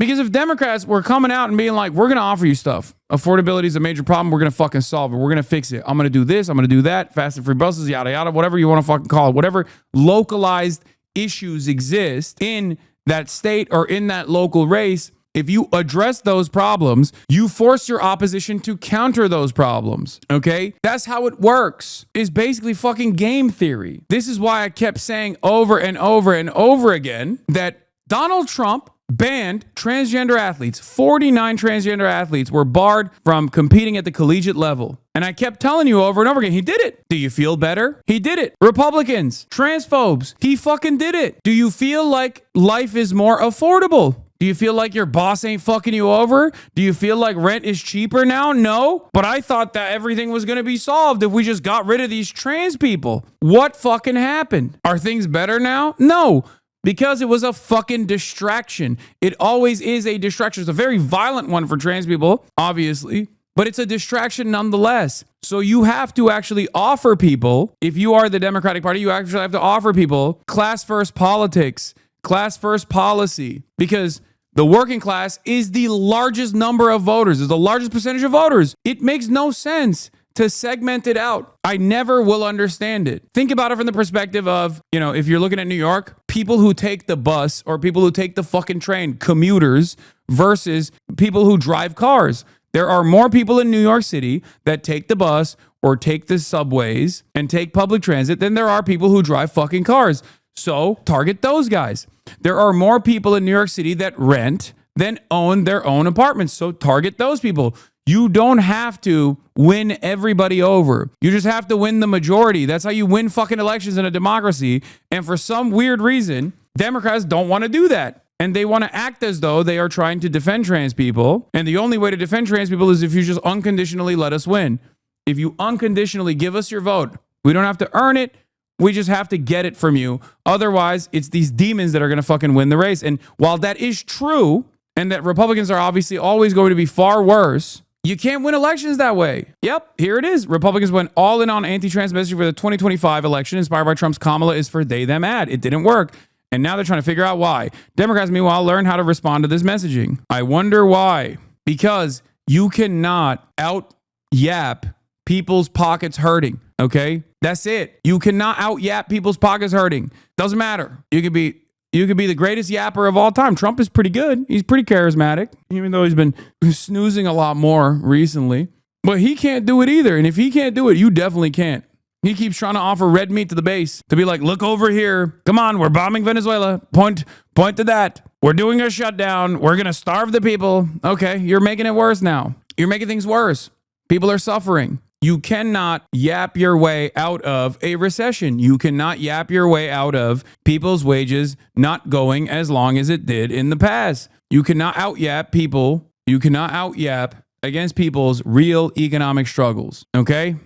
Because if Democrats were coming out and being like, we're going to offer you stuff. Affordability is a major problem. We're going to fucking solve it. We're going to fix it. I'm going to do this. I'm going to do that. Fast and free buses, yada, yada, whatever you want to fucking call it. Whatever localized issues exist in that state or in that local race, if you address those problems, you force your opposition to counter those problems, okay? That's how it works. It's basically fucking game theory. This is why I kept saying over and over and over again that Donald Trump banned transgender athletes. 49 transgender athletes were barred from competing at the collegiate level. And I kept telling you over and over again, he did it. Do you feel better? He did it. Republicans, transphobes, he fucking did it. Do you feel like life is more affordable? Do you feel like your boss ain't fucking you over? Do you feel like rent is cheaper now? No. But I thought that everything was going to be solved if we just got rid of these trans people. What fucking happened? Are things better now? No. Because it was a fucking distraction. It always is a distraction. It's a very violent one for trans people, obviously, but it's a distraction nonetheless. So you have to actually offer people, if you are the Democratic Party, you actually have to offer people class first politics, class first policy, because the working class is the largest number of voters, is the largest percentage of voters. It makes no sense to segment it out. I never will understand it. Think about it from the perspective of, if you're looking at New York, people who take the bus or people who take the fucking train, commuters versus people who drive cars. There are more people in New York City that take the bus or take the subways and take public transit than there are people who drive fucking cars. So target those guys. There are more people in New York City that rent than own their own apartments. So target those people. You don't have to win everybody over. You just have to win the majority. That's how you win fucking elections in a democracy. And for some weird reason, Democrats don't want to do that. And they want to act as though they are trying to defend trans people. And the only way to defend trans people is if you just unconditionally let us win. If you unconditionally give us your vote, we don't have to earn it. We just have to get it from you. Otherwise, it's these demons that are going to fucking win the race. And while that is true, and that Republicans are obviously always going to be far worse, you can't win elections that way. Yep, here it is. Republicans went all in on anti-trans messaging for the 2025 election, inspired by Trump's Kamala is for they, them ad. It didn't work. And now they're trying to figure out why. Democrats, meanwhile, learn how to respond to this messaging. I wonder why. Because you cannot out-yap people's pockets hurting, okay? That's it. You cannot out-yap people's pockets hurting. Doesn't matter. You could be the greatest yapper of all time. Trump is pretty good. He's pretty charismatic, even though he's been snoozing a lot more recently. But he can't do it either. And if he can't do it, you definitely can't. He keeps trying to offer red meat to the base to be like, look over here. Come on, we're bombing Venezuela. Point to that. We're doing a shutdown. We're going to starve the people. Okay, you're making it worse now. You're making things worse. People are suffering. You cannot yap your way out of a recession. You cannot yap your way out of people's wages not going as long as it did in the past. You cannot out-yap people. You cannot out-yap against people's real economic struggles. Okay?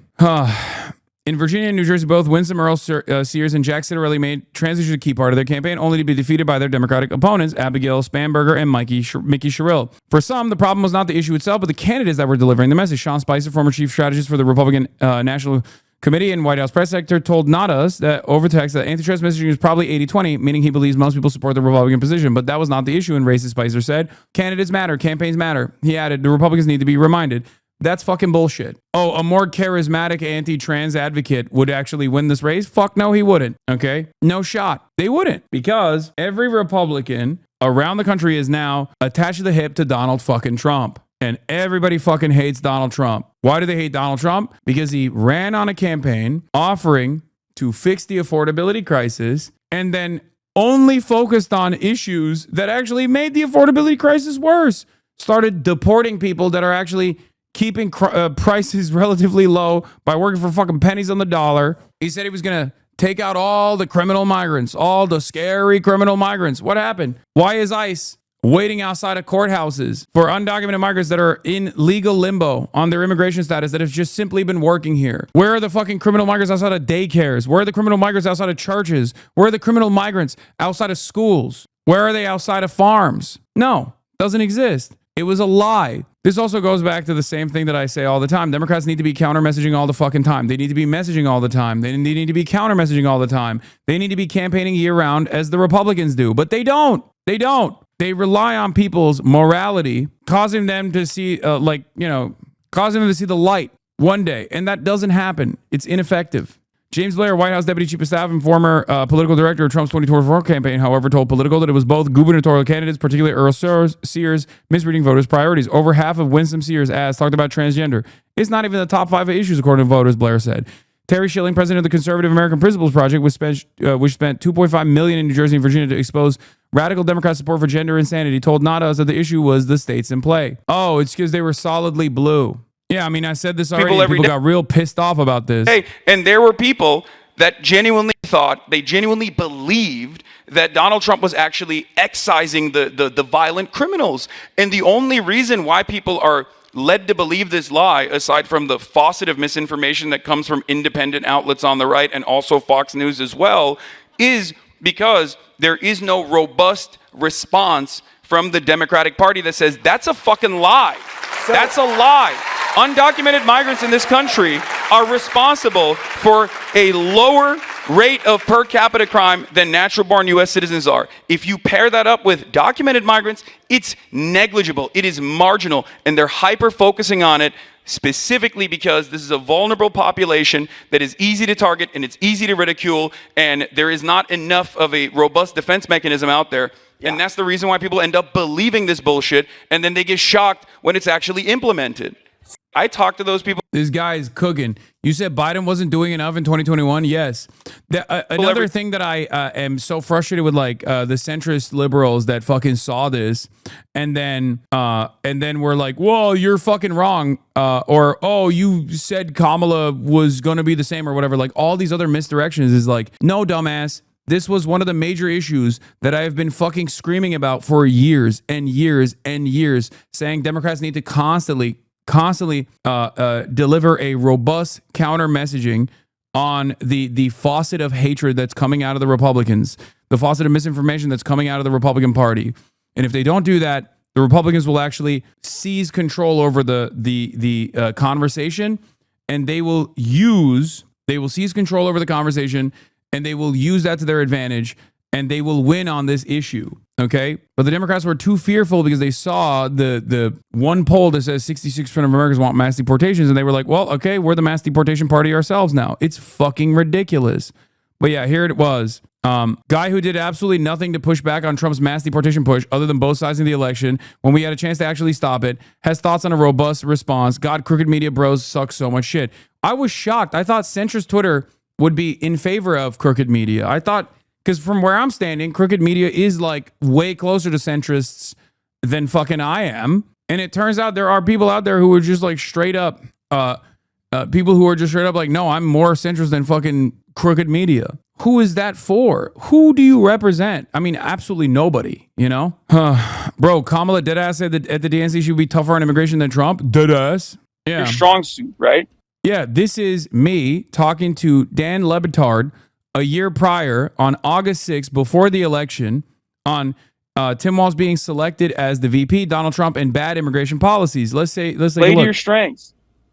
In Virginia and New Jersey, both Winston Earl Sears and Jack Citarelli made trans issues a key part of their campaign, only to be defeated by their Democratic opponents, Abigail Spanberger and Mickey Sherrill. For some, the problem was not the issue itself, but the candidates that were delivering the message. Sean Spicer, former chief strategist for the Republican National Committee and White House press secretary, told Nadas that over text that anti-trans messaging is probably 80-20, meaning he believes most people support the Republican position. But that was not the issue, and racist Spicer said, candidates matter, campaigns matter. He added, the Republicans need to be reminded. That's fucking bullshit. Oh, a more charismatic anti-trans advocate would actually win this race? Fuck no, he wouldn't. Okay? No shot. They wouldn't. Because every Republican around the country is now attached to the hip to Donald fucking Trump. And everybody fucking hates Donald Trump. Why do they hate Donald Trump? Because he ran on a campaign offering to fix the affordability crisis and then only focused on issues that actually made the affordability crisis worse. Started deporting people that are actually keeping prices relatively low by working for fucking pennies on the dollar. He said he was going to take out all the criminal migrants, all the scary criminal migrants. What happened? Why is ICE waiting outside of courthouses for undocumented migrants that are in legal limbo on their immigration status that have just simply been working here? Where are the fucking criminal migrants outside of daycares? Where are the criminal migrants outside of churches? Where are the criminal migrants outside of schools? Where are they outside of farms? No, doesn't exist. It was a lie. This also goes back to the same thing that I say all the time. Democrats need to be counter-messaging all the fucking time. They need to be messaging all the time. They need to be counter-messaging all the time. They need to be campaigning year-round as the Republicans do. But they don't. They don't. They rely on people's morality, causing them to see, causing them to see the light one day. And that doesn't happen. It's ineffective. James Blair, White House Deputy Chief of Staff and former political director of Trump's 2024 campaign, however, told Politico that it was both gubernatorial candidates, particularly Earl Sears, misreading voters' priorities. Over half of Winsome Sears' ads talked about transgender. It's not even the top 5 issues, according to voters, Blair said. Terry Schilling, president of the Conservative American Principles Project, which spent $2.5 million in New Jersey and Virginia to expose radical Democrat support for gender insanity, told not us that the issue was the states in play. Oh, it's because they were solidly blue. Yeah, I mean, I said this already. People got real pissed off about this. Hey, and there were people that genuinely believed that Donald Trump was actually excising the violent criminals. And the only reason why people are led to believe this lie, aside from the faucet of misinformation that comes from independent outlets on the right and also Fox News as well, is because there is no robust response from the Democratic Party that says that's a fucking lie. That's a lie. Undocumented migrants in this country are responsible for a lower rate of per capita crime than natural-born U.S. citizens are. If you pair that up with documented migrants, it's negligible. It is marginal, and they're hyper-focusing on it specifically because this is a vulnerable population that is easy to target and it's easy to ridicule, and there is not enough of a robust defense mechanism out there. Yeah. And that's the reason why people end up believing this bullshit, and then they get shocked when it's actually implemented. I talked to those people. This guy is cooking. You said Biden wasn't doing enough in 2021. Yes. Another thing that I am so frustrated with, like the centrist liberals that fucking saw this, and then we're like, "Whoa, you're fucking wrong," or "Oh, you said Kamala was going to be the same," or whatever. Like all these other misdirections is like, no, dumbass. This was one of the major issues that I have been fucking screaming about for years and years and years, saying Democrats need to constantly deliver a robust counter messaging on the faucet of hatred that's coming out of the Republicans, the faucet of misinformation that's coming out of the Republican Party. And if they don't do that, the Republicans will actually seize control over the conversation, and they will seize control over the conversation, and they will use that to their advantage, and they will win on this issue. Okay, but the Democrats were too fearful because they saw the one poll that says 66% of Americans want mass deportations, and they were like, well, okay, we're the mass deportation party ourselves now. It's fucking ridiculous. But yeah, here it was. Guy who did absolutely nothing to push back on Trump's mass deportation push other than both sides in the election when we had a chance to actually stop it, has thoughts on a robust response. God, crooked media bros suck so much shit. I was shocked. I thought centrist Twitter would be in favor of crooked media. I thought, because from where I'm standing, crooked media is like way closer to centrists than fucking I am. And it turns out there are people out there who are just like straight up, people who are just straight up like, no, I'm more centrist than fucking crooked media. Who is that for? Who do you represent? I mean, absolutely nobody, you know? Bro, Kamala deadass said that at the DNC she would be tougher on immigration than Trump. Deadass. Yeah. Your strong suit, right? Yeah, this is me talking to Dan Le Batard a year prior on August 6th, before the election, on Tim Walz being selected as the VP, Donald Trump, and bad immigration policies. Let's take a look. Play to your strengths.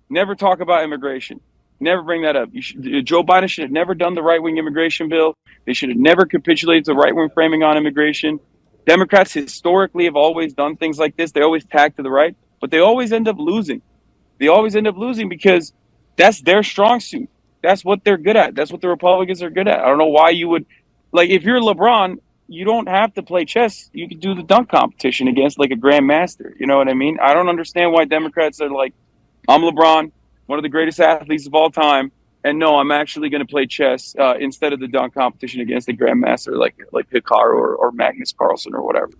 Never talk about immigration. Never bring that up. Joe Biden should have never done the right-wing immigration bill. They should have never capitulated to right-wing framing on immigration. Democrats historically have always done things like this. They always tag to the right, but they always end up losing. They always end up losing because that's their strong suit. That's what they're good at. That's what the Republicans are good at. I don't know why you would, like, if you're LeBron, you don't have to play chess. You could do the dunk competition against like a grandmaster. You know what I mean? I don't understand why Democrats are like, I'm LeBron, one of the greatest athletes of all time, and no, I'm actually going to play chess instead of the dunk competition against the grandmaster like Hikaru or Magnus Carlsen or whatever.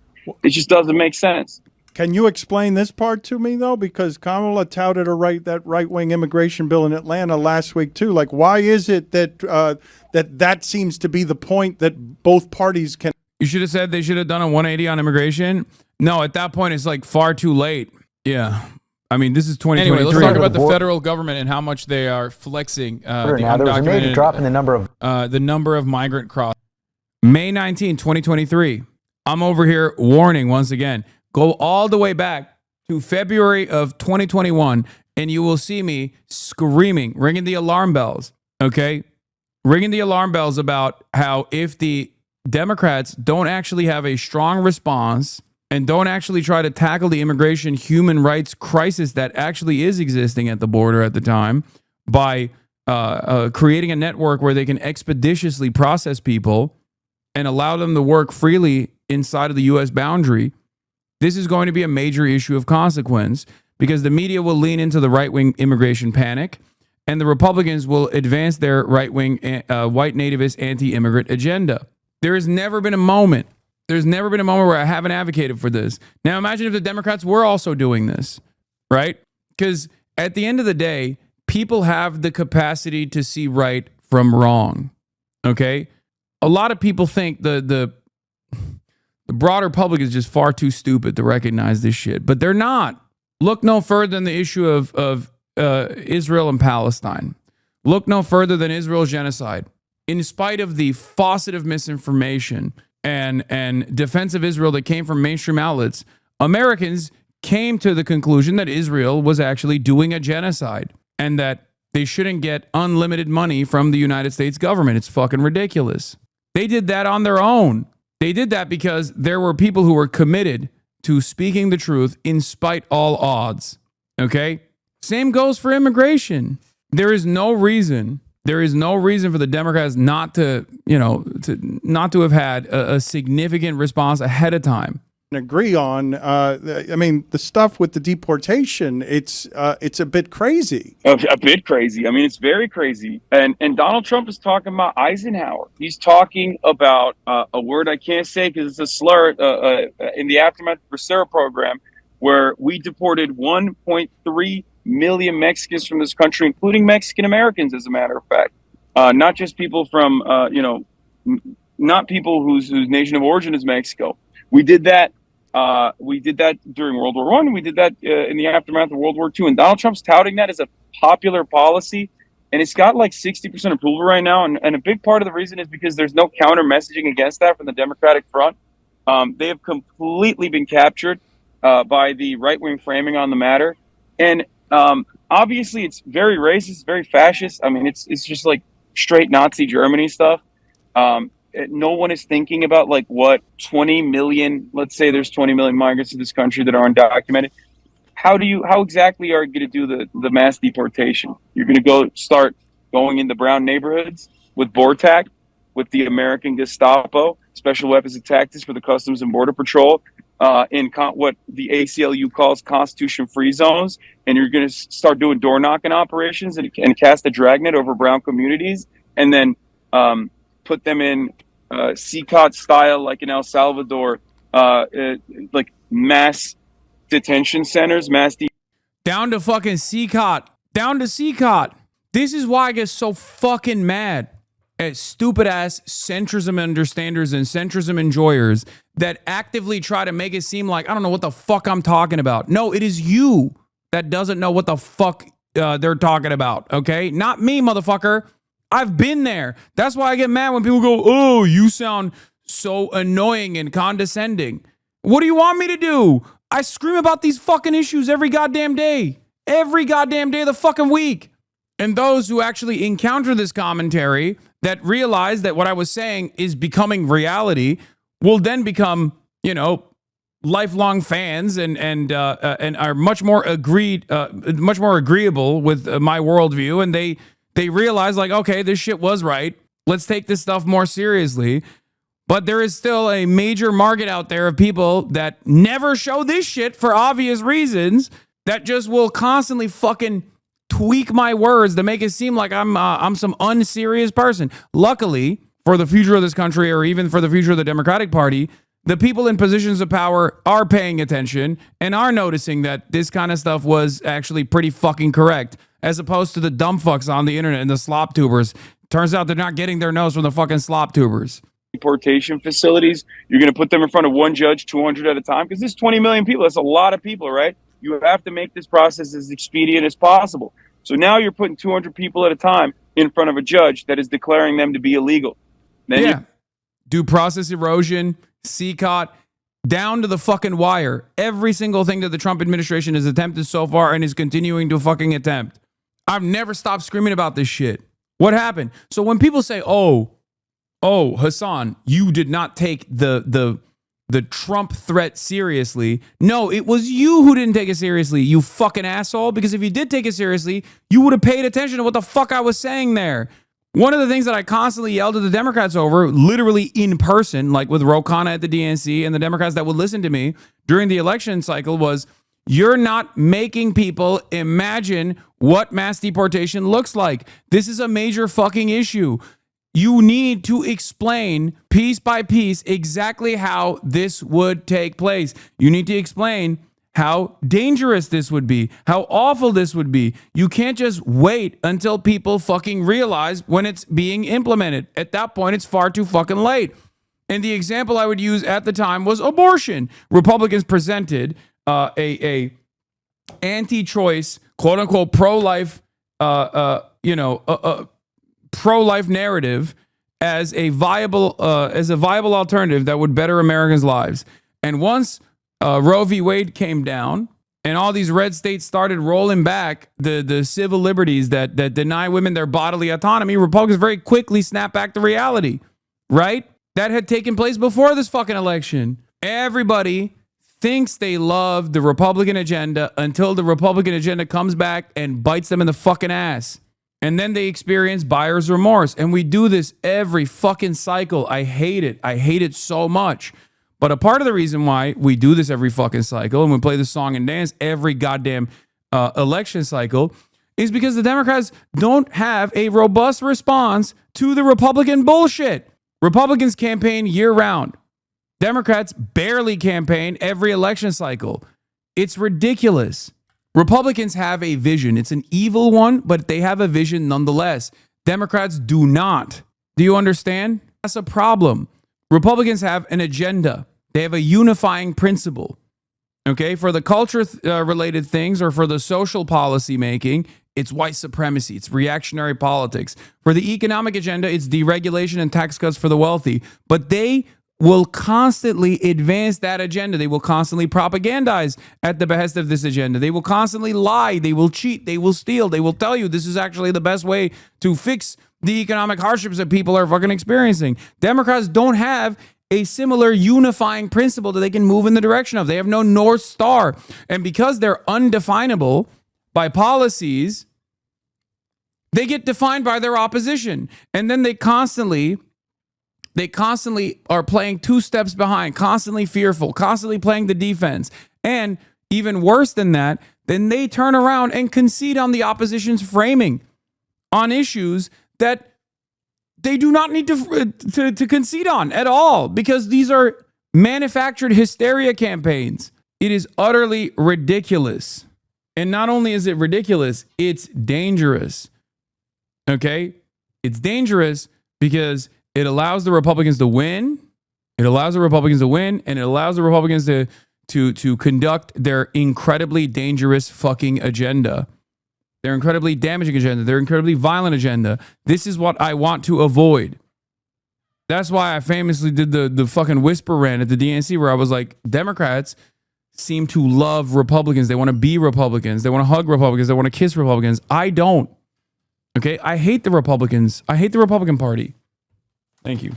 It just doesn't make sense. Can you explain this part to me, though? Because Kamala touted that right-wing immigration bill in Atlanta last week, too. Like, why is it that that seems to be the point that both parties can... You should have said they should have done a 180 on immigration. No, at that point, it's like far too late. Yeah. I mean, this is 2023. Anyway, let's talk about the federal government and how much they are flexing the now, there was a major drop in the number of migrant crossings. May 19, 2023. I'm over here warning once again. Go all the way back to February of 2021, and you will see me screaming, ringing the alarm bells, okay? Ringing the alarm bells about how if the Democrats don't actually have a strong response and don't actually try to tackle the immigration human rights crisis that actually is existing at the border at the time by creating a network where they can expeditiously process people and allow them to work freely inside of the U.S. boundary, this is going to be a major issue of consequence because the media will lean into the right-wing immigration panic and the Republicans will advance their right-wing white nativist anti-immigrant agenda. There has never been a moment. There's never been a moment where I haven't advocated for this. Now imagine if the Democrats were also doing this, right? Because at the end of the day, people have the capacity to see right from wrong, okay? A lot of people think the broader public is just far too stupid to recognize this shit, but they're not. Look no further than the issue of Israel and Palestine. Look no further than Israel's genocide. In spite of the faucet of misinformation and defense of Israel that came from mainstream outlets, Americans came to the conclusion that Israel was actually doing a genocide and that they shouldn't get unlimited money from the United States government. It's fucking ridiculous. They did that on their own. They did that because there were people who were committed to speaking the truth in spite all odds. Okay? Same goes for immigration. There is no reason for the Democrats not to have had a significant response ahead of time. Agree on. I mean, the stuff with the deportation, it's a bit crazy. A bit crazy. I mean, it's very crazy. And Donald Trump is talking about Eisenhower. He's talking about a word I can't say because it's a slur in the aftermath of the Bracero program, where we deported 1.3 million Mexicans from this country, including Mexican Americans, as a matter of fact. Not just people from, not people whose nation of origin is Mexico. We did that. We did that during World War I. We did that in the aftermath of World War II. And Donald Trump's touting that as a popular policy. And it's got like 60% approval right now. And a big part of the reason is because there's no counter messaging against that from the Democratic front. They have completely been captured by the right-wing framing on the matter. And obviously, it's very racist, very fascist. I mean, it's just like straight Nazi Germany stuff. No one is thinking about like what 20 million, let's say there's 20 million migrants in this country that are undocumented. How exactly are you going to do the mass deportation? You're going to start going into brown neighborhoods with BORTAC, with the American Gestapo, special weapons and tactics for the Customs and Border Patrol, in what the ACLU calls constitution-free zones, and you're going to start doing door-knocking operations and cast a dragnet over brown communities, and then put them in CCOT style, like in El Salvador, like mass detention centers, down to fucking CCOT, down to CCOT. This is why I get so fucking mad at stupid ass centrism understanders and centrism enjoyers that actively try to make it seem like I don't know what the fuck I'm talking about. No, it is you that doesn't know what the fuck they're talking about. Okay, not me, motherfucker. I've been there. That's why I get mad when people go, "Oh, you sound so annoying and condescending." What do you want me to do? I scream about these fucking issues every goddamn day. Every goddamn day of the fucking week. And those who actually encounter this commentary that realize that what I was saying is becoming reality will then become, lifelong fans and are much more agreeable with my worldview, and they realize like, okay, this shit was right. Let's take this stuff more seriously. But there is still a major market out there of people that never show this shit for obvious reasons that just will constantly fucking tweak my words to make it seem like I'm some unserious person. Luckily, for the future of this country, or even for the future of the Democratic Party, the people in positions of power are paying attention and are noticing that this kind of stuff was actually pretty fucking correct, as opposed to the dumb fucks on the internet and the slop tubers. Turns out they're not getting their nose from the fucking slop tubers. Deportation facilities, you're going to put them in front of one judge, 200 at a time, because there's 20 million people. That's a lot of people, right? You have to make this process as expedient as possible. So now you're putting 200 people at a time in front of a judge that is declaring them to be illegal. Then due process erosion, CCOT, down to the fucking wire. Every single thing that the Trump administration has attempted so far and is continuing to fucking attempt. I've never stopped screaming about this shit. What happened? So when people say, oh, Hasan, you did not take the the Trump threat seriously. No, it was you who didn't take it seriously, you fucking asshole. Because if you did take it seriously, you would have paid attention to what the fuck I was saying there. One of the things that I constantly yelled at the Democrats over, literally in person, like with Ro Khanna at the DNC and the Democrats that would listen to me during the election cycle, was you're not making people imagine what mass deportation looks like. This is a major fucking issue. You need to explain piece by piece exactly how this would take place. You need to explain how dangerous this would be, how awful this would be. You can't just wait until people fucking realize when it's being implemented. At that point, it's far too fucking late. And the example I would use at the time was abortion. Republicans presented a anti-choice, quote unquote, pro-life, pro-life narrative as a viable alternative that would better Americans' lives. And once Roe v. Wade came down and all these red states started rolling back the civil liberties that deny women their bodily autonomy, Republicans very quickly snapped back to reality, right? That had taken place before this fucking election. Everybody thinks they love the Republican agenda until the Republican agenda comes back and bites them in the fucking ass. And then they experience buyer's remorse. And we do this every fucking cycle. I hate it. I hate it so much. But a part of the reason why we do this every fucking cycle and we play the song and dance every goddamn election cycle is because the Democrats don't have a robust response to the Republican bullshit. Republicans campaign year round. Democrats barely campaign every election cycle. It's ridiculous. Republicans have a vision. It's an evil one, but they have a vision nonetheless. Democrats do not. Do you understand? That's a problem. Republicans have an agenda. They have a unifying principle. Okay, for the culture related things or for the social policy making, it's white supremacy. It's reactionary politics. For the economic agenda, it's deregulation and tax cuts for the wealthy. But they will constantly advance that agenda. They will constantly propagandize at the behest of this agenda. They will constantly lie. They will cheat. They will steal. They will tell you this is actually the best way to fix the economic hardships that people are fucking experiencing. Democrats don't have a similar unifying principle that they can move in the direction of. They have no North Star. And because they're undefinable by policies, they get defined by their opposition. And then they constantly are playing two steps behind, constantly fearful, constantly playing the defense. And even worse than that, then they turn around and concede on the opposition's framing on issues that they do not need to concede on at all, because these are manufactured hysteria campaigns. It is utterly ridiculous. And not only is it ridiculous, it's dangerous. Okay? It's dangerous because it allows the Republicans to win. It allows the Republicans to win, and it allows the Republicans to conduct their incredibly dangerous fucking agenda. Their incredibly damaging agenda, their incredibly violent agenda. This is what I want to avoid. That's why I famously did the fucking whisper rant at the DNC where I was like, Democrats seem to love Republicans. They want to be Republicans. They want to hug Republicans. They want to kiss Republicans. I don't. Okay? I hate the Republicans. I hate the Republican Party. Thank you.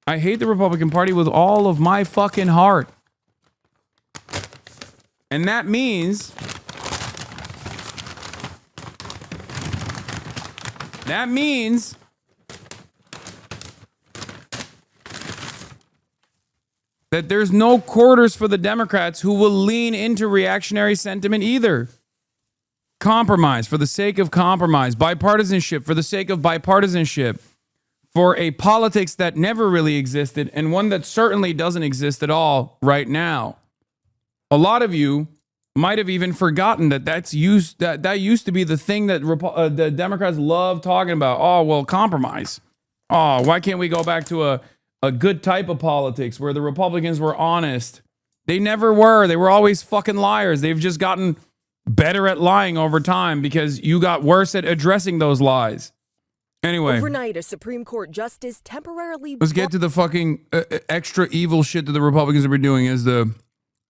I hate the Republican Party with all of my fucking heart. And that means that there's no quarters for the Democrats who will lean into reactionary sentiment either. Compromise for the sake of compromise, bipartisanship for the sake of bipartisanship, for a politics that never really existed and one that certainly doesn't exist at all right now. A lot of you might have even forgotten that used to be the thing that the Democrats love talking about. Oh, well, compromise. Oh, why can't we go back to a good type of politics where the Republicans were honest? They never were. They were always fucking liars. They've just gotten better at lying over time because you got worse at addressing those lies. Anyway, overnight, a Supreme Court justice temporarily. Let's get to the fucking extra evil shit that the Republicans have been doing. Is the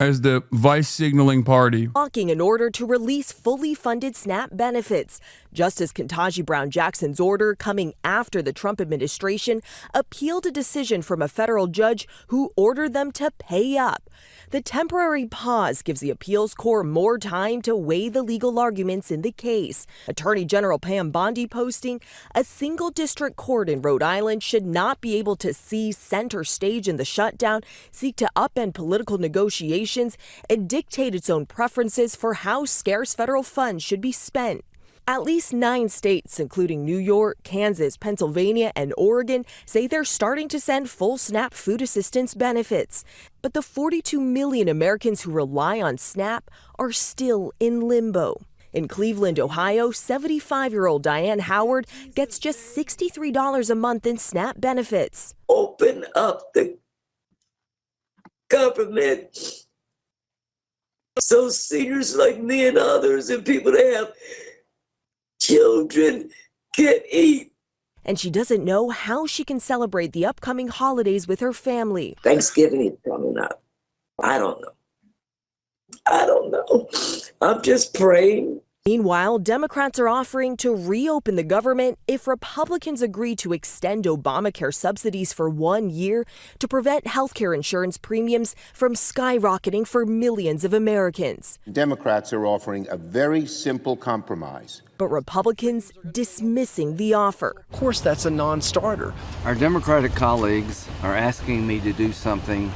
as the vice signaling party. Blocking an order to release fully funded SNAP benefits. Justice Ketanji Brown Jackson's order, coming after the Trump administration appealed a decision from a federal judge who ordered them to pay up. The temporary pause gives the appeals court more time to weigh the legal arguments in the case. Attorney General Pam Bondi posting, a single district court in Rhode Island should not be able to seize center stage in the shutdown, seek to upend political negotiations, and dictate its own preferences for how scarce federal funds should be spent. At least 9 states, including New York, Kansas, Pennsylvania, and Oregon, say they're starting to send full SNAP food assistance benefits. But the 42 million Americans who rely on SNAP are still in limbo. In Cleveland, Ohio, 75-year-old Diane Howard gets just $63 a month in SNAP benefits. Open up the government so seniors like me and others and people that have children can eat. And she doesn't know how she can celebrate the upcoming holidays with her family. Thanksgiving is coming up. I don't know. I'm just praying. Meanwhile, Democrats are offering to reopen the government if Republicans agree to extend Obamacare subsidies for 1 year to prevent health care insurance premiums from skyrocketing for millions of Americans. Democrats are offering a very simple compromise. But Republicans dismissing the offer. Of course, that's a non-starter. Our Democratic colleagues are asking me to do something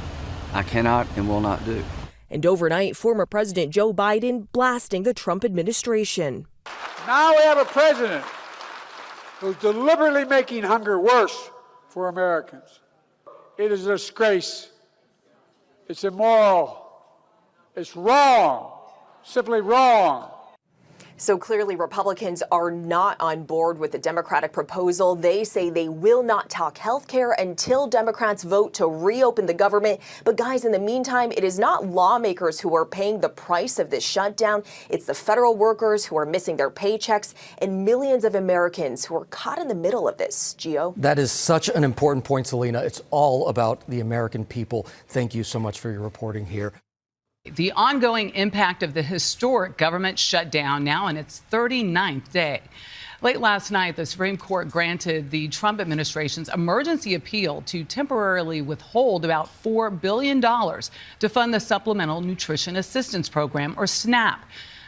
I cannot and will not do. And overnight, former President Joe Biden blasting the Trump administration. Now we have a president who's deliberately making hunger worse for Americans. It is a disgrace. It's immoral. It's wrong. Simply wrong. So clearly Republicans are not on board with the Democratic proposal. They say they will not talk health care until Democrats vote to reopen the government. But guys, in the meantime, it is not lawmakers who are paying the price of this shutdown. It's the federal workers who are missing their paychecks and millions of Americans who are caught in the middle of this. Gio? That is such an important point, Selena. It's all about the American people. Thank you so much for your reporting here. The ongoing impact of the historic government shutdown now in its 39th day. Late last night, the Supreme Court granted the Trump administration's emergency appeal to temporarily withhold about $4 billion to fund the Supplemental Nutrition Assistance Program, or SNAP.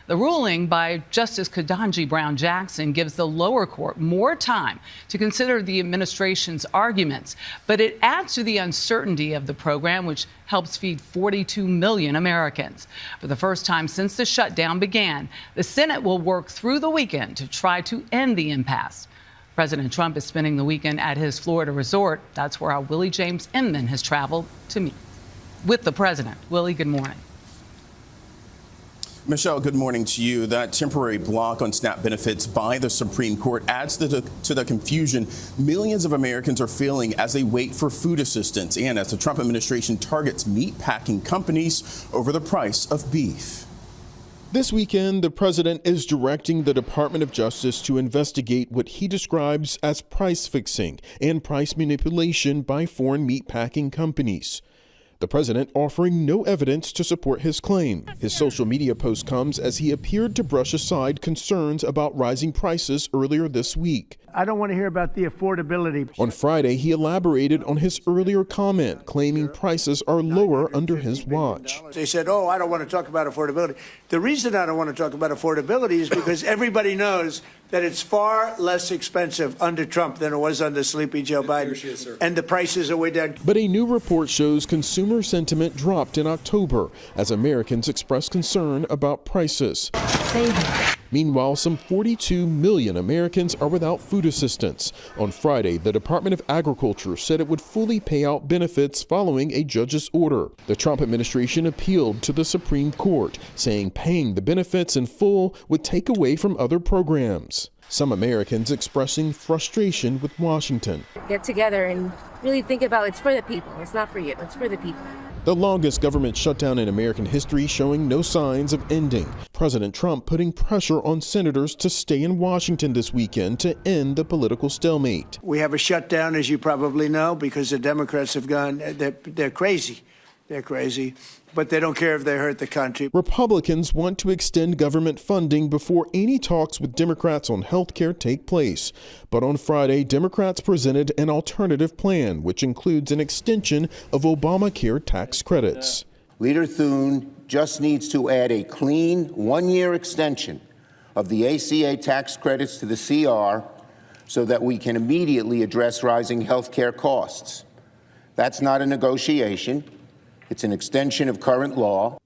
The ruling by Justice Ketanji Brown Jackson gives the lower court more time to consider the administration's arguments, but it adds to the uncertainty of the program, which helps feed 42 million Americans. For the first time since the shutdown began, the Senate will work through the weekend to try to end the impasse. President Trump is spending the weekend at his Florida resort. That's where our Willie James Inman has traveled to meet with the president. Willie, good morning. Michelle, good morning to you. That temporary block on SNAP benefits by the Supreme Court adds to the confusion millions of Americans are feeling as they wait for food assistance and as the Trump administration targets meat packing companies over the price of beef. This weekend, the president is directing the Department of Justice to investigate what he describes as price fixing and price manipulation by foreign meatpacking companies. The president offering no evidence to support his claim. His social media post comes as he appeared to brush aside concerns about rising prices earlier this week. I don't want to hear about the affordability. On Friday, he elaborated on his earlier comment, claiming prices are lower under his watch. They said, oh, I don't want to talk about affordability. The reason I don't want to talk about affordability is because everybody knows that it's far less expensive under Trump than it was under Sleepy Joe Biden. And the prices are way down. But a new report shows consumer sentiment dropped in October as Americans expressed concern about prices. Meanwhile, some 42 million Americans are without food assistance. On Friday, the Department of Agriculture said it would fully pay out benefits following a judge's order. The Trump administration appealed to the Supreme Court, saying paying the benefits in full would take away from other programs. Some Americans expressing frustration with Washington. Get together and really think about it's for the people. It's not for you. It's for the people. The longest government shutdown in American history showing no signs of ending. President Trump putting pressure on senators to stay in Washington this weekend to end the political stalemate. We have a shutdown, as you probably know, because the Democrats have gone, they're crazy. They're crazy, but they don't care if they hurt the country. Republicans want to extend government funding before any talks with Democrats on health care take place. But on Friday, Democrats presented an alternative plan, which includes an extension of Obamacare tax credits. Leader Thune just needs to add a clean one-year extension of the ACA tax credits to the CR so that we can immediately address rising health care costs. That's not a negotiation. It's an extension of current law.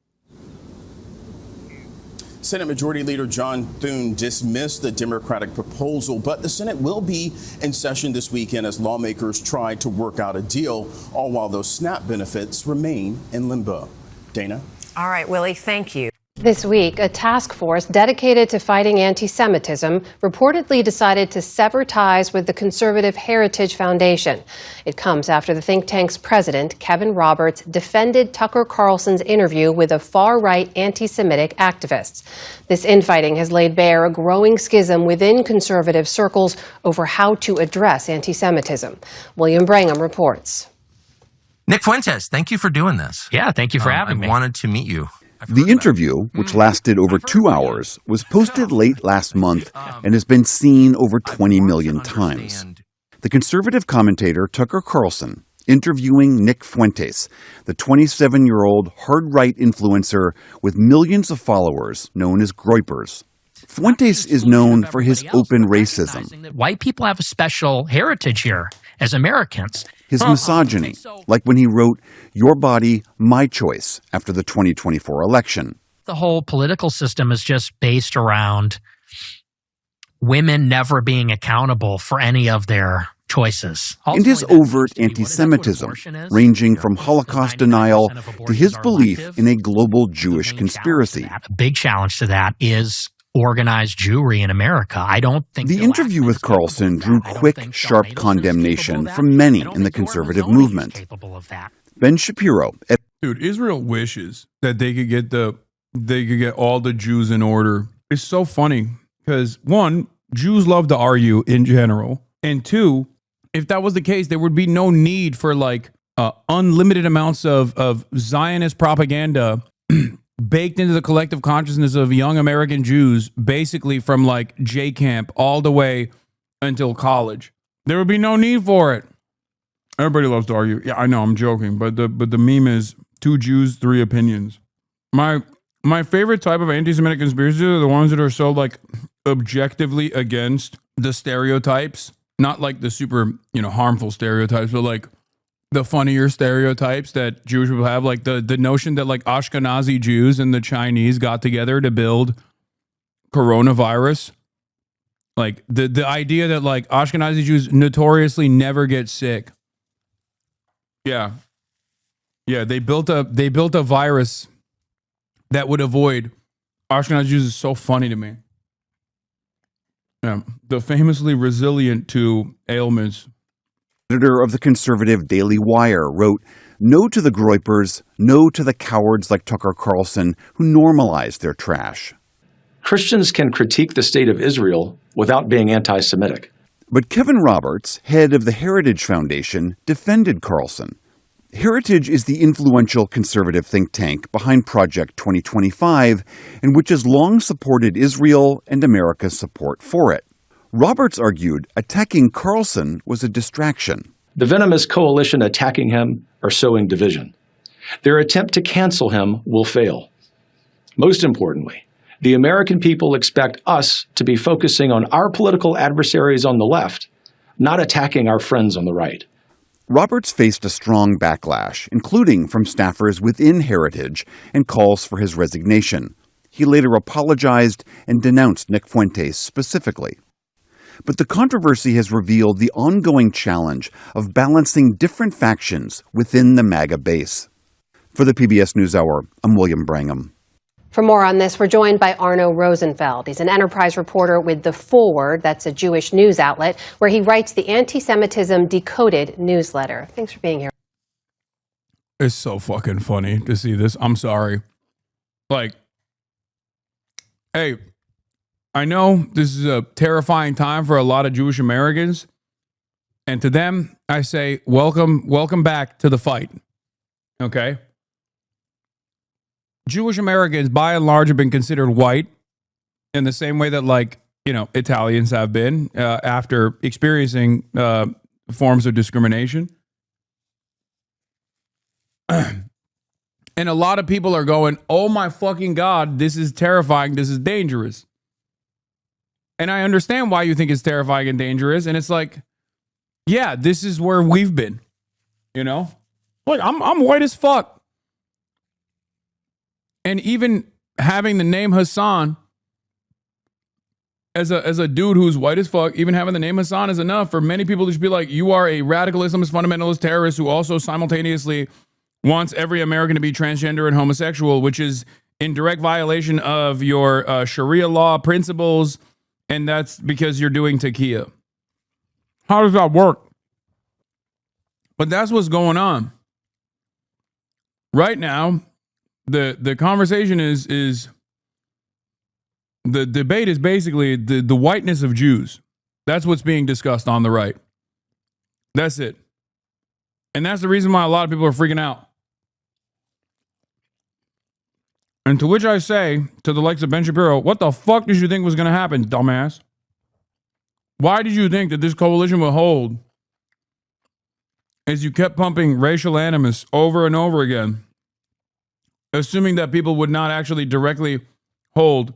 Senate Majority Leader John Thune dismissed the Democratic proposal, but the Senate will be in session this weekend as lawmakers try to work out a deal, all while those SNAP benefits remain in limbo. Dana? All right, Willie, thank you. This week, a task force dedicated to fighting anti-Semitism reportedly decided to sever ties with the conservative Heritage Foundation. It comes after the think tank's president, Kevin Roberts, defended Tucker Carlson's interview with a far-right anti-Semitic activist. This infighting has laid bare a growing schism within conservative circles over how to address anti-Semitism. William Brangham reports. Nick Fuentes, thank you for doing this. Yeah, thank you for having me. I wanted to meet you. The interview, which lasted over 2 hours, was posted late last month and has been seen over 20 million times. The conservative commentator Tucker Carlson interviewing Nick Fuentes, the 27-year-old hard-right influencer with millions of followers known as Groypers. Fuentes is known for his open racism. White people have a special heritage here as Americans. His misogyny, like when he wrote "Your Body, My Choice" after the 2024 election. The whole political system is just based around women never being accountable for any of their choices. And his overt anti-Semitism, ranging from Holocaust denial to his belief in a global Jewish conspiracy. A big challenge to that is organized Jewry in America. I don't think the interview with Carlson drew quick, sharp condemnation from many in the conservative movement. Ben Shapiro. Dude, Israel wishes that they could get all the Jews in order. It's so funny because one, Jews love to argue in general, and two, if that was the case, there would be no need for like unlimited amounts of Zionist propaganda baked into the collective consciousness of young American Jews, basically from like J camp all the way until college. There would be no need for it. Everybody loves to argue. Yeah, I know, I'm joking, but the meme is 2 Jews, 3 opinions. My favorite type of anti-Semitic conspiracies are the ones that are so like objectively against the stereotypes, not like the super, harmful stereotypes, but like the funnier stereotypes that Jewish people have, like the notion that like Ashkenazi Jews and the Chinese got together to build coronavirus. Like the idea that like Ashkenazi Jews notoriously never get sick. Yeah. Yeah, they built a virus that would avoid Ashkenazi Jews is so funny to me. Yeah, the famously resilient to ailments. Editor of the conservative Daily Wire wrote, "No to the Groypers, no to the cowards like Tucker Carlson who normalize their trash." Christians can critique the state of Israel without being anti-Semitic. But Kevin Roberts, head of the Heritage Foundation, defended Carlson. Heritage is the influential conservative think tank behind Project 2025, and which has long supported Israel and America's support for it. Roberts argued attacking Carlson was a distraction. The venomous coalition attacking him are sowing division. Their attempt to cancel him will fail. Most importantly, the American people expect us to be focusing on our political adversaries on the left, not attacking our friends on the right. Roberts faced a strong backlash, including from staffers within Heritage, and calls for his resignation. He later apologized and denounced Nick Fuentes specifically. But the controversy has revealed the ongoing challenge of balancing different factions within the MAGA base. For the PBS NewsHour, I'm William Brangham. For more on this, we're joined by Arno Rosenfeld. He's an enterprise reporter with The Forward, that's a Jewish news outlet, where he writes the Anti-Semitism Decoded newsletter. Thanks for being here. It's so fucking funny to see this. I'm sorry. Like, hey, I know this is a terrifying time for a lot of Jewish Americans. And to them, I say, welcome back to the fight. Okay? Jewish Americans, by and large, have been considered white in the same way that, like, you know, Italians have been after experiencing forms of discrimination. And a lot of people are going, oh my fucking God, this is terrifying. This is dangerous. And I understand why you think it's terrifying and dangerous. And it's like, yeah, this is where we've been, you know? Like, I'm white as fuck. And even having the name Hasan as a dude who's white as fuck, even having the name Hasan is enough for many people to just be like, you are a radical Islamist fundamentalist terrorist who also simultaneously wants every American to be transgender and homosexual, which is in direct violation of your Sharia law principles, and that's because you're doing taqiyya. How does that work? But that's what's going on. Right now, the conversation is the debate is basically the whiteness of Jews. That's what's being discussed on the right. That's it. And that's the reason why a lot of people are freaking out. And to which I say, to the likes of Ben Shapiro, what the fuck did you think was going to happen, dumbass? Why did you think that this coalition would hold as you kept pumping racial animus over and over again, assuming that people would not actually directly hold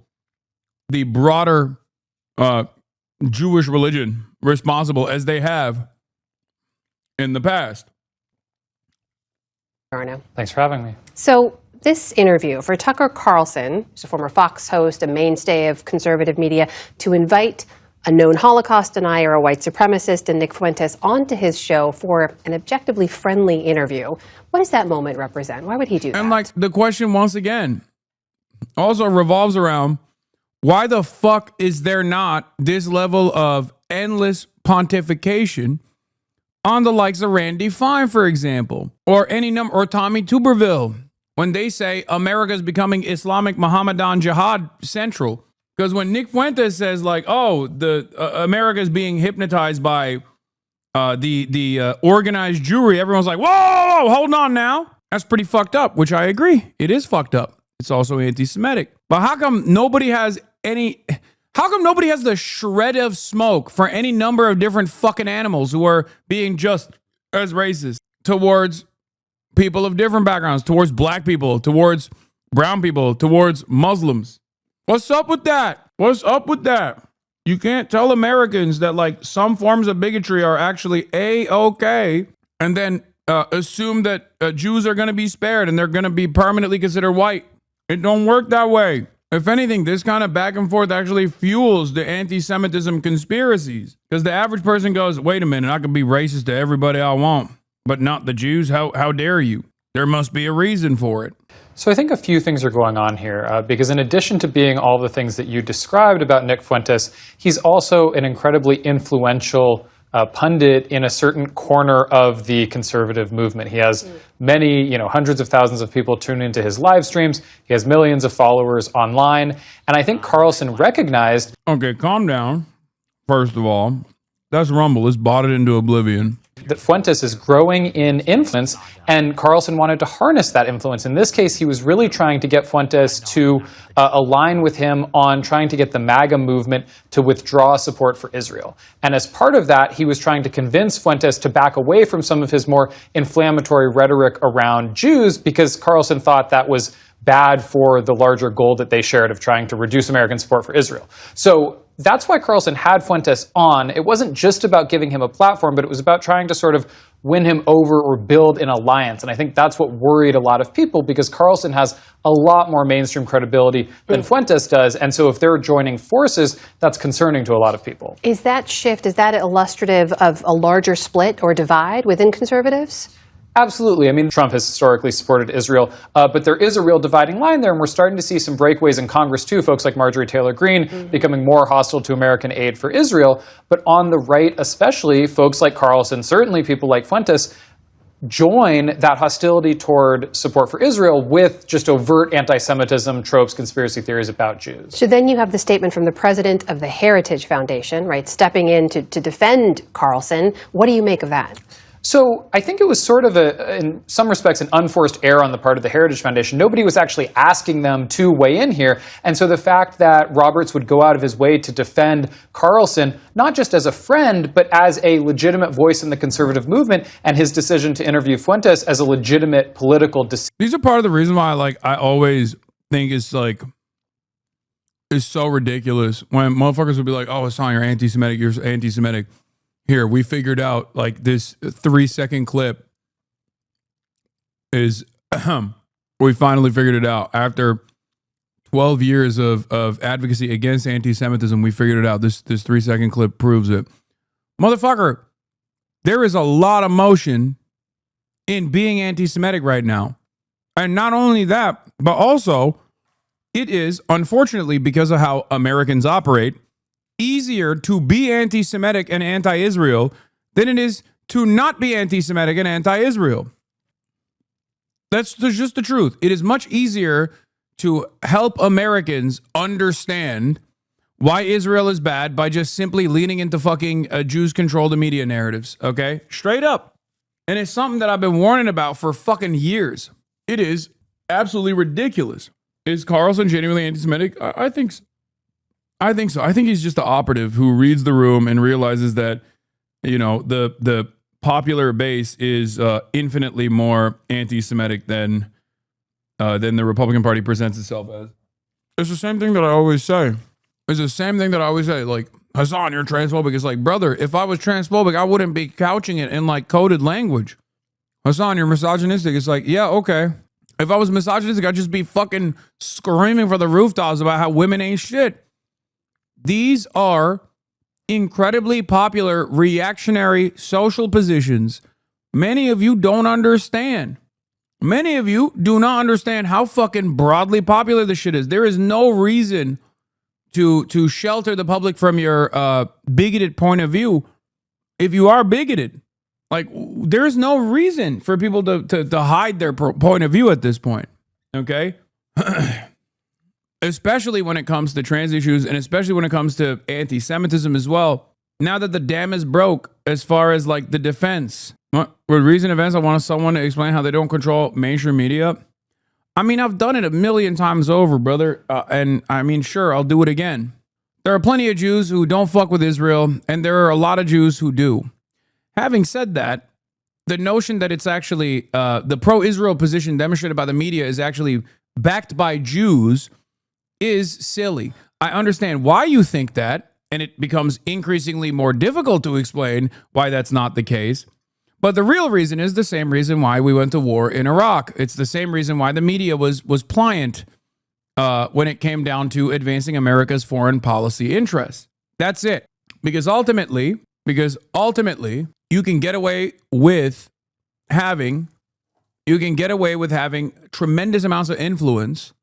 the broader Jewish religion responsible as they have in the past? Arno. Thanks for having me. So this interview for Tucker Carlson, who's a former Fox host, a mainstay of conservative media, to invite a known Holocaust denier, a white supremacist, and Nick Fuentes onto his show for an objectively friendly interview. What does that moment represent? Why would he do that? And like the question once again also revolves around, why the fuck is there not this level of endless pontification on the likes of Randy Fine, for example, or any number, or Tommy Tuberville, when they say America's becoming Islamic Mohammedan Jihad Central? Because when Nick Fuentes says like, oh, the America's being hypnotized by the organized Jewry, everyone's like, whoa, hold on now. That's pretty fucked up, which I agree. It is fucked up. It's also anti-Semitic. But how come nobody has the shred of smoke for any number of different fucking animals who are being just as racist towards people of different backgrounds, towards black people, towards brown people, towards Muslims? What's up with that? What's up with that? You can't tell Americans that like some forms of bigotry are actually A-okay and then assume that Jews are going to be spared and they're going to be permanently considered white. It don't work that way. If anything, this kind of back and forth actually fuels the anti-Semitism conspiracies. Because the average person goes, wait a minute, I can be racist to everybody I want, but not the Jews. How dare you? There must be a reason for it. So I think a few things are going on here, because in addition to being all the things that you described about Nick Fuentes, he's also an incredibly influential pundit in a certain corner of the conservative movement. He has many, hundreds of thousands of people tune into his live streams. He has millions of followers online. And I think Carlson recognized... Okay, calm down. First of all, that's Rumble. Let's bot it into oblivion. That Fuentes is growing in influence, and Carlson wanted to harness that influence. In this case, he was really trying to get Fuentes to align with him on trying to get the MAGA movement to withdraw support for Israel. And as part of that, he was trying to convince Fuentes to back away from some of his more inflammatory rhetoric around Jews, because Carlson thought that was bad for the larger goal that they shared of trying to reduce American support for Israel. So that's why Carlson had Fuentes on. It wasn't just about giving him a platform, but it was about trying to sort of win him over or build an alliance. And I think that's what worried a lot of people, because Carlson has a lot more mainstream credibility than Fuentes does. And so if they're joining forces, that's concerning to a lot of people. Is that shift, is that illustrative of a larger split or divide within conservatives? Absolutely. I mean, Trump has historically supported Israel, but there is a real dividing line there, and we're starting to see some breakaways in Congress, too. Folks like Marjorie Taylor Greene becoming more hostile to American aid for Israel. But on the right especially, folks like Carlson, certainly people like Fuentes, join that hostility toward support for Israel with just overt anti-Semitism, tropes, conspiracy theories about Jews. So then you have the statement from the president of the Heritage Foundation, right, stepping in to defend Carlson. What do you make of that? So I think it was sort of in some respects, an unforced error on the part of the Heritage Foundation. Nobody was actually asking them to weigh in here. And so the fact that Roberts would go out of his way to defend Carlson, not just as a friend, but as a legitimate voice in the conservative movement, and his decision to interview Fuentes as a legitimate political decision. These are part of the reason why, like, I always think it's so ridiculous when motherfuckers would be like, "Oh, Hasan, you're anti-Semitic. You're anti-Semitic." Here, we figured out, like, this 3-second clip is, we finally figured it out. After 12 years of advocacy against anti-Semitism, we figured it out. This 3-second clip proves it. Motherfucker, there is a lot of motion in being anti-Semitic right now. And not only that, but also it is, unfortunately, because of how Americans operate, easier to be anti-Semitic and anti-Israel than it is to not be anti-Semitic and anti-Israel. That's just the truth. It is much easier to help Americans understand why Israel is bad by just simply leaning into fucking Jews control the media narratives, okay? Straight up. And it's something that I've been warning about for fucking years. It is absolutely ridiculous. Is Carlson genuinely anti-Semitic? I think so. I think so. I think he's just the operative who reads the room and realizes that, you know, the popular base is infinitely more anti-Semitic than the Republican Party presents itself as. It's the same thing that I always say. It's the same thing that I always say. Like, Hasan, you're transphobic. It's like, brother, if I was transphobic, I wouldn't be couching it in like coded language. Hasan, you're misogynistic. It's like, yeah, okay. If I was misogynistic, I'd just be fucking screaming for the rooftops about how women ain't shit. These are incredibly popular reactionary social positions. Many of you don't understand. Many of you do not understand how fucking broadly popular this shit is. There is no reason to shelter the public from your bigoted point of view if you are bigoted. Like, there's no reason for people to hide their point of view at this point. Okay? Especially when it comes to trans issues and especially when it comes to anti-Semitism as well. Now that the dam is broke as far as like the defense. With recent events, I want someone to explain how they don't control mainstream media. I mean, I've done it 1,000,000 times over, brother. And I mean, sure, I'll do it again. There are plenty of Jews who don't fuck with Israel, and there are a lot of Jews who do. Having said that, the notion that it's actually the pro-Israel position demonstrated by the media is actually backed by Jews is silly. I understand why you think that, and it becomes increasingly more difficult to explain why that's not the case. But the real reason is the same reason why we went to war in Iraq. It's the same reason why the media was pliant when it came down to advancing America's foreign policy interests. That's it. Because ultimately, you can get away with having tremendous amounts of influence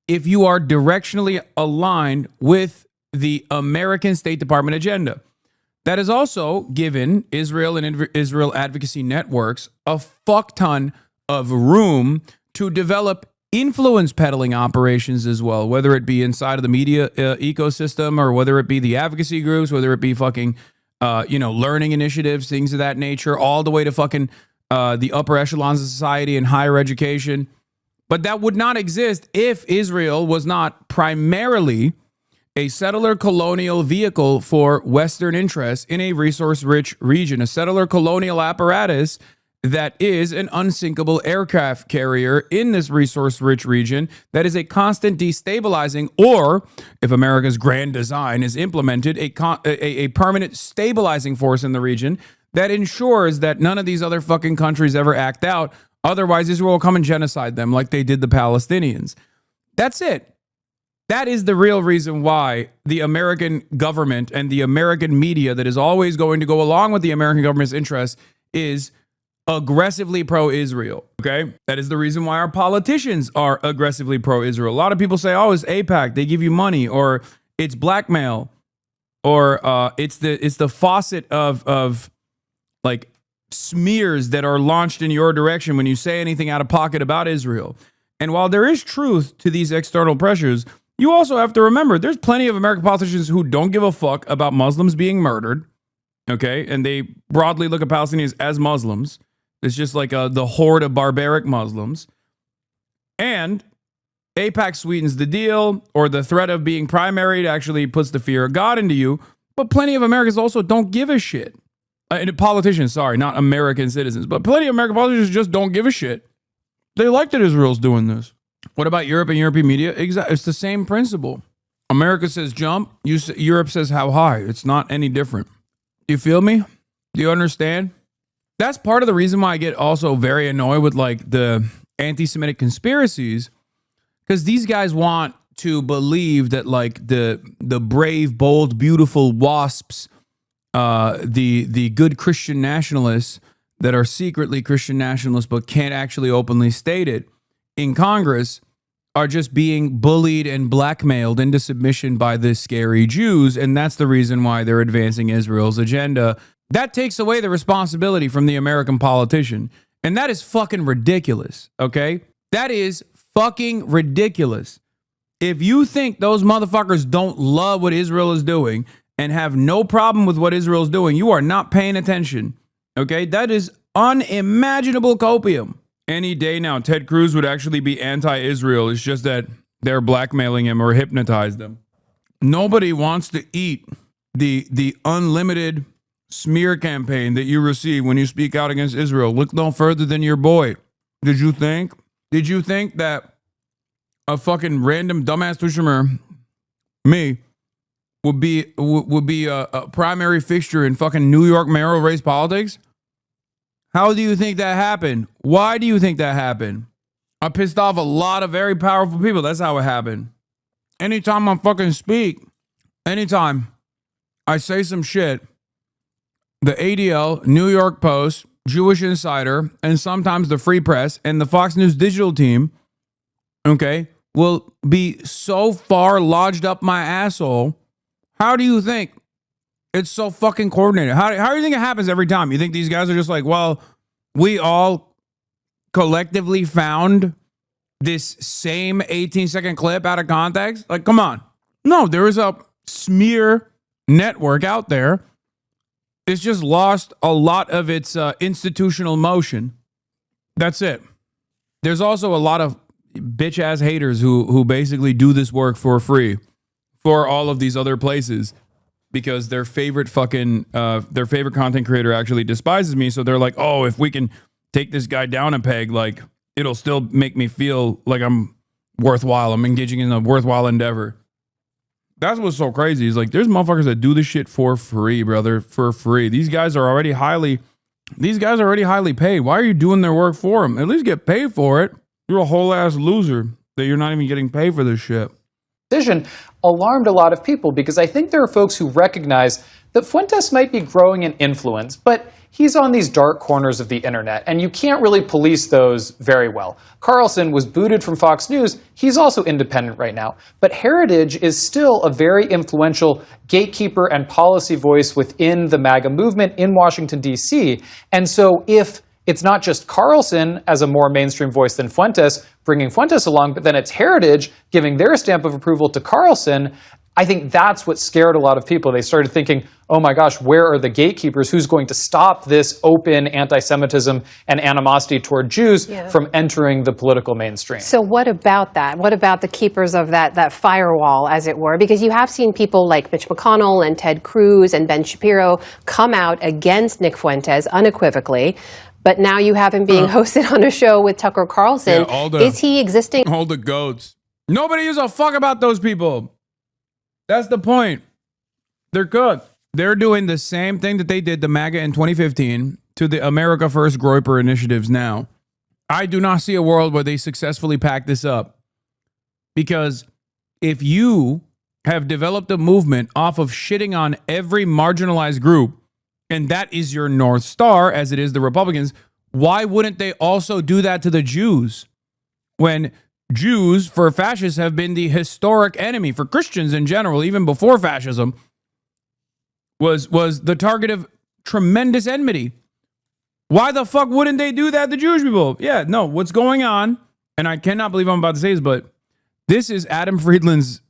if you are directionally aligned with the American State Department agenda. That has also given Israel and Israel advocacy networks a fuck ton of room to develop influence peddling operations as well, whether it be inside of the media ecosystem or whether it be the advocacy groups, whether it be fucking, learning initiatives, things of that nature, all the way to fucking the upper echelons of society and higher education. But that would not exist if Israel was not primarily a settler colonial vehicle for Western interests in a resource-rich region, a settler colonial apparatus that is an unsinkable aircraft carrier in this resource-rich region that is a constant destabilizing, or if America's grand design is implemented, a permanent stabilizing force in the region that ensures that none of these other fucking countries ever act out. Otherwise, Israel will come and genocide them like they did the Palestinians. That's it. That is the real reason why the American government and the American media that is always going to go along with the American government's interests is aggressively pro-Israel, okay? That is the reason why our politicians are aggressively pro-Israel. A lot of people say, oh, it's AIPAC, they give you money, or it's blackmail, or it's the faucet of like smears that are launched in your direction when you say anything out of pocket about Israel. And while there is truth to these external pressures, you also have to remember there's plenty of American politicians who don't give a fuck about Muslims being murdered, Okay. And they broadly look at Palestinians as Muslims. It's just like the horde of barbaric Muslims. And AIPAC sweetens the deal, or the threat of being primaried actually puts the fear of God into you. But plenty of Americans also don't give a shit. Politicians, sorry, not American citizens, but plenty of American politicians just don't give a shit. They like that Israel's doing this. What about Europe and European media? Exactly. It's the same principle. America says jump, Europe says how high. It's not any different. Do you feel me? Do you understand? That's part of the reason why I get also very annoyed with like the anti-Semitic conspiracies, because these guys want to believe that like the brave, bold, beautiful WASPs, the good Christian nationalists that are secretly Christian nationalists but can't actually openly state it in Congress, are just being bullied and blackmailed into submission by the scary Jews, and that's the reason why they're advancing Israel's agenda. That takes away the responsibility from the American politician, and that is fucking ridiculous, okay? That is fucking ridiculous. If you think those motherfuckers don't love what Israel is doing and have no problem with what Israel is doing, you are not paying attention, okay? That is unimaginable copium. Any day now, Ted Cruz would actually be anti-Israel. It's just that they're blackmailing him or hypnotized him. Nobody wants to eat the unlimited smear campaign that you receive when you speak out against Israel. Look no further than your boy. Did you think that a fucking random dumbass Tushimer, me, would be a primary fixture in fucking New York mayoral race politics? How do you think that happened? Why do you think that happened? I pissed off a lot of very powerful people. That's how it happened. Anytime I fucking speak, anytime I say some shit, the ADL, New York Post, Jewish Insider, and sometimes the Free Press and the Fox News digital team, okay, will be so far lodged up my asshole. How do you think it's so fucking coordinated? How do you think it happens every time? You think these guys are just like, well, we all collectively found this same 18-second clip out of context? Like, come on. No, there is a smear network out there. It's just lost a lot of its institutional motion. That's it. There's also a lot of bitch-ass haters who basically do this work for free for all of these other places, because their favorite content creator actually despises me. So they're like, oh, if we can take this guy down a peg, like, it'll still make me feel like I'm worthwhile. I'm engaging in a worthwhile endeavor. That's what's so crazy. Is like, there's motherfuckers that do this shit for free, brother, for free. These guys are already highly paid. Why are you doing their work for them? At least get paid for it. You're a whole ass loser that you're not even getting paid for this shit. Decision alarmed a lot of people, because I think there are folks who recognize that Fuentes might be growing in influence, but he's on these dark corners of the internet, and you can't really police those very well. Carlson was booted from Fox News. He's also independent right now. But Heritage is still a very influential gatekeeper and policy voice within the MAGA movement in Washington, D.C. And so if it's not just Carlson as a more mainstream voice than Fuentes, bringing Fuentes along, but then it's Heritage giving their stamp of approval to Carlson, I think that's what scared a lot of people. They started thinking, oh my gosh, where are the gatekeepers? Who's going to stop this open anti-Semitism and animosity toward Jews from entering the political mainstream? So what about that? What about the keepers of that firewall, as it were? Because you have seen people like Mitch McConnell and Ted Cruz and Ben Shapiro come out against Nick Fuentes unequivocally. But now you have him being hosted on a show with Tucker Carlson. Is he existing? All the goats. Nobody gives a fuck about those people. That's the point. They're cooked. They're doing the same thing that they did to MAGA in 2015 to the America First Groyper initiatives now. I do not see a world where they successfully pack this up. Because if you have developed a movement off of shitting on every marginalized group, and that is your North Star, as it is the Republicans, why wouldn't they also do that to the Jews? When Jews, for fascists, have been the historic enemy for Christians in general, even before fascism, was the target of tremendous enmity. Why the fuck wouldn't they do that to Jewish people? Yeah, no, what's going on, and I cannot believe I'm about to say this, but this is Adam Friedland's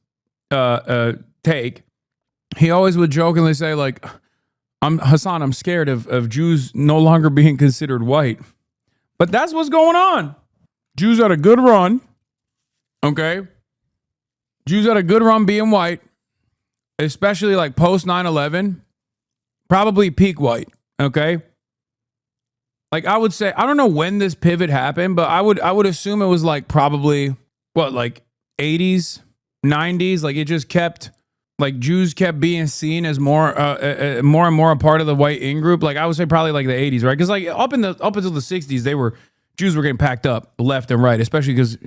take. He always would jokingly say, like, I'm scared of Jews no longer being considered white. But that's what's going on. Jews had a good run. Okay. Jews had a good run being white, especially like post 9/11, probably peak white. Okay. Like I would say, I don't know when this pivot happened, but I would assume it was like probably like 80s, 90s. Like it just kept, like Jews kept being seen as more and more a part of the white in group. Like I would say probably like the 80s, right? Because like up until the 60s, Jews were getting packed up left and right, especially because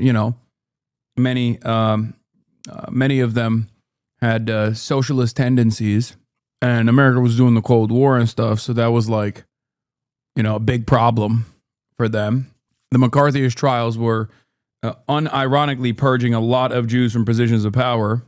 many of them had socialist tendencies, and America was doing the Cold War and stuff. So that was like, a big problem for them. The McCarthyist trials were unironically purging a lot of Jews from positions of power.